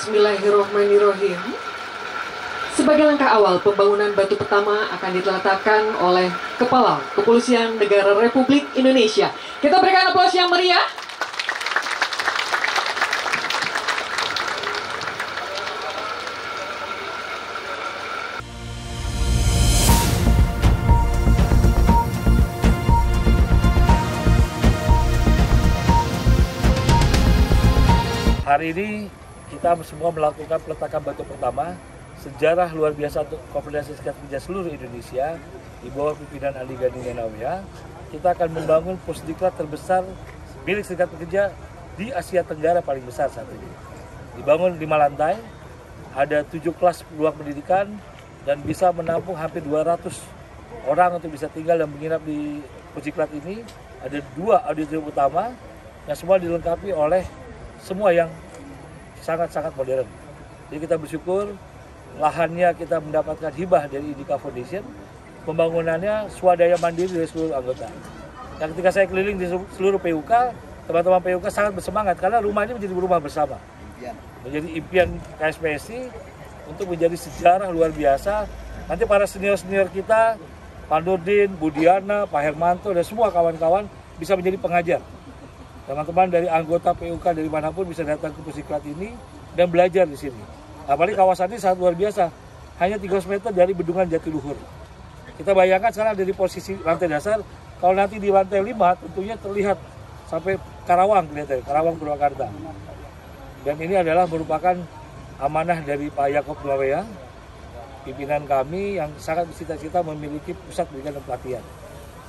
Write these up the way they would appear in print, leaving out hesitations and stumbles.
Bismillahirrahmanirrahim. Sebagai langkah awal, pembangunan batu pertama akan diletakkan oleh Kepala Kepolisian Negara Republik Indonesia. Kita berikan aplaus yang meriah. Hari ini kita semua melakukan peletakan batu pertama sejarah luar biasa untuk Konfederasi Serikat Pekerja seluruh Indonesia di bawah pimpinan Andi Gani Nenawea. Kita akan membangun pusdiklat terbesar milik Serikat Pekerja di Asia Tenggara paling besar saat ini. Dibangun 5 lantai, ada 7 kelas ruang pendidikan dan bisa menampung hampir 200 orang untuk bisa tinggal dan menginap di pusdiklat ini. Ada 2 auditorium utama yang semua dilengkapi oleh semua yang sangat-sangat modern. Jadi kita bersyukur lahannya kita mendapatkan hibah dari Indika Foundation, pembangunannya swadaya mandiri dari seluruh anggota. Dan ketika saya keliling di seluruh PUK, teman-teman PUK sangat bersemangat karena rumah ini menjadi rumah bersama. Menjadi impian KSPSI untuk menjadi sejarah luar biasa. Nanti para senior-senior kita, Pak Nurdin, Budiana, Pak Hermanto, dan semua kawan-kawan bisa menjadi pengajar. Teman-teman dari anggota PUK dari manapun bisa datang ke pusdiklat ini dan belajar di sini. Apalagi kawasan ini sangat luar biasa, hanya 300 meter dari Bendungan Jatiluhur. Kita bayangkan sekarang dari posisi lantai dasar, kalau nanti di lantai 5 tentunya terlihat sampai Karawang, kelihatan Karawang Purwakarta. Dan ini adalah merupakan amanah dari Pak Yaakob Nawea, pimpinan kami yang sangat bercita-cita memiliki pusat pendidikan dan pelatihan.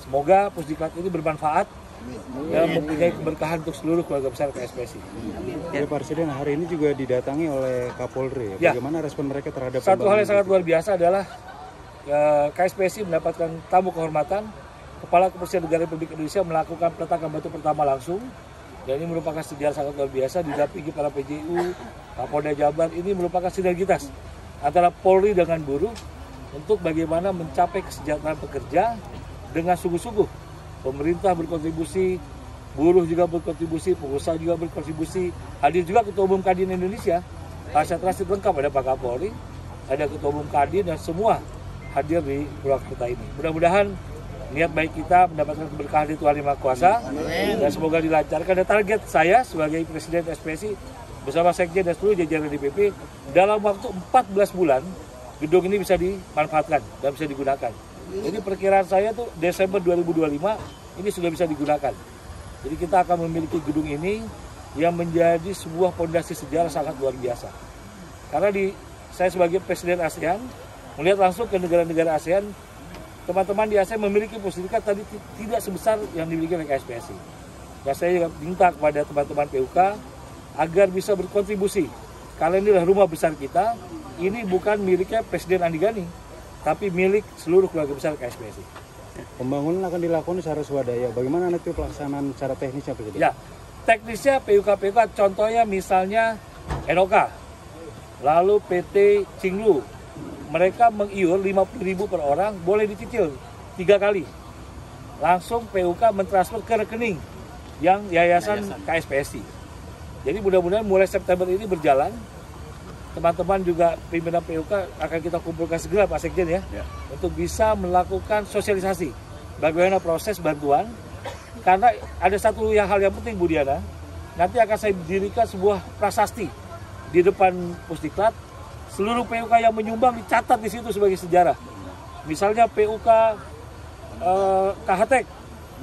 Semoga pusdiklat ini bermanfaat dan mempunyai keberkahan untuk seluruh keluarga besar KSPSI. Ya, Pak Presiden hari ini juga didatangi oleh Kapolri. Ya. Bagaimana respon mereka terhadap satu hal yang sangat luar biasa adalah KSPSI mendapatkan tamu kehormatan. Kepala Kepolisian Negara Republik Indonesia melakukan peletakan batu pertama langsung. Dan ini merupakan sejarah sangat luar biasa, didampingi para PJU, Kapolda Jabar. Ini merupakan sinergitas antara Polri dengan buruh untuk bagaimana mencapai kesejahteraan pekerja dengan sungguh-sungguh. Pemerintah berkontribusi, buruh juga berkontribusi, pengusaha juga berkontribusi. Hadir juga Ketua Umum Kadin Indonesia, Pak Rasid lengkap, ada Pak Kapolri, ada Ketua Umum Kadin, dan semua hadir di Purwakarta ini. Mudah-mudahan niat baik kita mendapatkan keberkahan di Tuhan Yang Maha Kuasa, dan semoga dilancarkan. Dan target saya sebagai Presiden SPSI bersama Sekjen dan seluruh jajaran DPP, dalam waktu 14 bulan, gedung ini bisa dimanfaatkan dan bisa digunakan. Jadi perkiraan saya tuh Desember 2025 ini sudah bisa digunakan. Jadi kita akan memiliki gedung ini yang menjadi sebuah fondasi sejarah sangat luar biasa. Karena saya sebagai Presiden ASEAN melihat langsung ke negara-negara ASEAN, teman-teman di ASEAN memiliki pusdiklat tadi tidak sebesar yang dimiliki oleh KSPSI. Dan saya juga minta kepada teman-teman PUK agar bisa berkontribusi. Karena inilah rumah besar kita, ini bukan miliknya Presiden Andi Gani, tapi milik seluruh keluarga besar KSPSI. Pembangunan akan dilakukan secara swadaya. Bagaimana nanti pelaksanaan secara teknisnya, Presiden? Ya, teknisnya PUK contohnya misalnya Enoka, lalu PT Cinglu, mereka mengiur 50.000 per orang, boleh dicicil 3 kali. Langsung PUK mentransfer ke rekening yang Yayasan KSPSI. Jadi mudah-mudahan mulai September ini berjalan. Teman-teman juga pimpinan PUK akan kita kumpulkan segera Pak Sekjen ya, untuk bisa melakukan sosialisasi bagaimana proses bantuan. Karena ada satu hal yang penting Bu Diana, nanti akan saya dirikan sebuah prasasti di depan pusdiklat. Seluruh PUK yang menyumbang dicatat di situ sebagai sejarah. Misalnya PUK KHTEK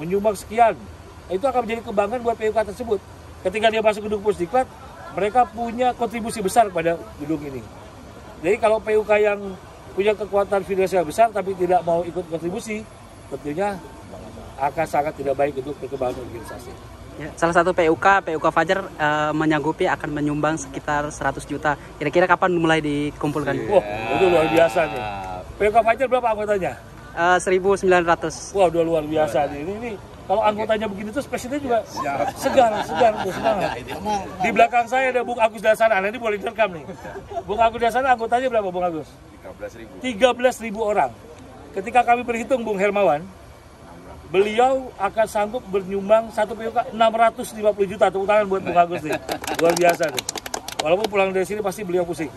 menyumbang sekian, itu akan menjadi kebanggaan buat PUK tersebut. Ketika dia masuk gedung pusdiklat, mereka punya kontribusi besar pada gedung ini. Jadi kalau PUK yang punya kekuatan finansial besar tapi tidak mau ikut kontribusi, tentunya akan sangat tidak baik untuk perkembangan organisasi. Ya, salah satu PUK Fajar menyanggupi akan menyumbang sekitar 100 juta. Kira-kira kapan mulai dikumpulkan? Wah, itu luar biasa nih. PUK Fajar berapa anggotanya? 1.900. Wah, udah luar biasa nih. Ini kalau anggotanya begini terus presiden juga segar, semangat. Di belakang saya ada Bung Agus Dasana, ini boleh direkam nih. Bung Agus Dasana anggotanya berapa Bung Agus? 13.000 orang. Ketika kami berhitung Bung Hermawan, beliau akan sanggup bernyumbang satu PUK 650 juta. Tepuk tangan buat Bung Agus nih. Luar biasa nih. Walaupun pulang dari sini pasti beliau pusing.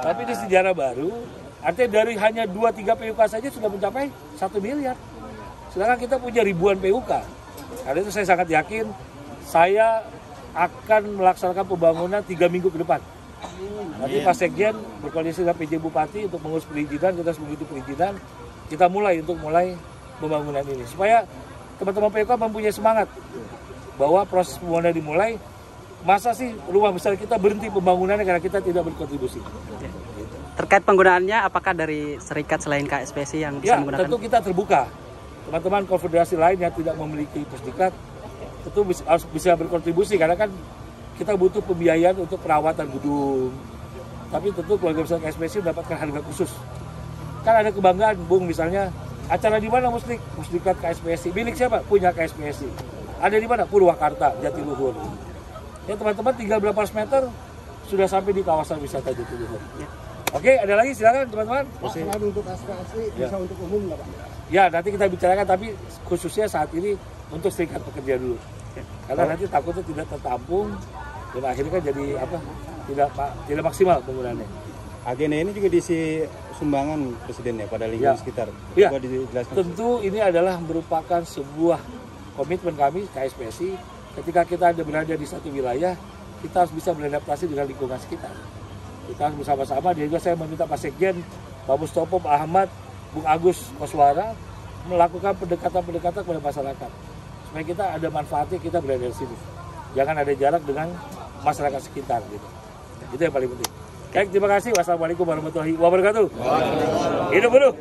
Tapi di sejarah baru, artinya dari hanya 2-3 PUK saja sudah mencapai 1 miliar. Sedangkan kita punya ribuan PUK. Karena itu saya sangat yakin, saya akan melaksanakan pembangunan 3 minggu ke depan. Nanti Pak Sekjen berkoordinasi dengan PJ Bupati untuk mengurus perizinan, kita harus mengikuti perizinan, kita mulai pembangunan ini. Supaya teman-teman PUK mempunyai semangat bahwa proses pembangunan dimulai, masa sih rumah besar kita berhenti pembangunannya karena kita tidak berkontribusi. Terkait penggunaannya, apakah dari serikat selain KSPSI yang bisa menggunakan? Tentu kita terbuka. Teman-teman konfederasi lain yang tidak memiliki pusdikat tentu harus bisa berkontribusi karena kan kita butuh pembiayaan untuk perawatan gedung. Tapi tentu keluarga besar KSPSI mendapatkan harga khusus. Kan ada kebanggaan, Bung, misalnya acara di mana Pusdikat KSPSI? Milik siapa? Punya KSPSI. Ada di mana? Purwakarta, Jatiluhur. Ya teman-teman, tinggal berapa ratus meter sudah sampai di kawasan wisata Jatiluhur. Oke, ada lagi silakan teman-teman. Selain untuk KSPSI, bisa untuk umum nggak Pak? Ya, nanti kita bicarakan, tapi khususnya saat ini untuk serikat pekerja dulu. Karena nanti takutnya tidak tertampung dan akhirnya kan jadi tidak maksimal penggunaannya. Agenda ini juga diisi sumbangan Presiden ya pada lingkungan sekitar. Ya, Coba dijelaskan. tentu ini adalah merupakan sebuah komitmen kami KSPSI. Ketika kita berada di satu wilayah, kita harus bisa beradaptasi dengan lingkungan sekitar. Kita harus bersama-sama. Dan juga saya meminta Pak Sekjen, Pak Mustopo, Pak Ahmad, Bung Agus Koswara melakukan pendekatan-pendekatan kepada masyarakat. Supaya kita ada manfaatnya, kita berada di sini. Jangan ada jarak dengan masyarakat sekitar. Gitu. Itu yang paling penting. Baik, terima kasih. Wassalamualaikum warahmatullahi wabarakatuh. Hidup buruh.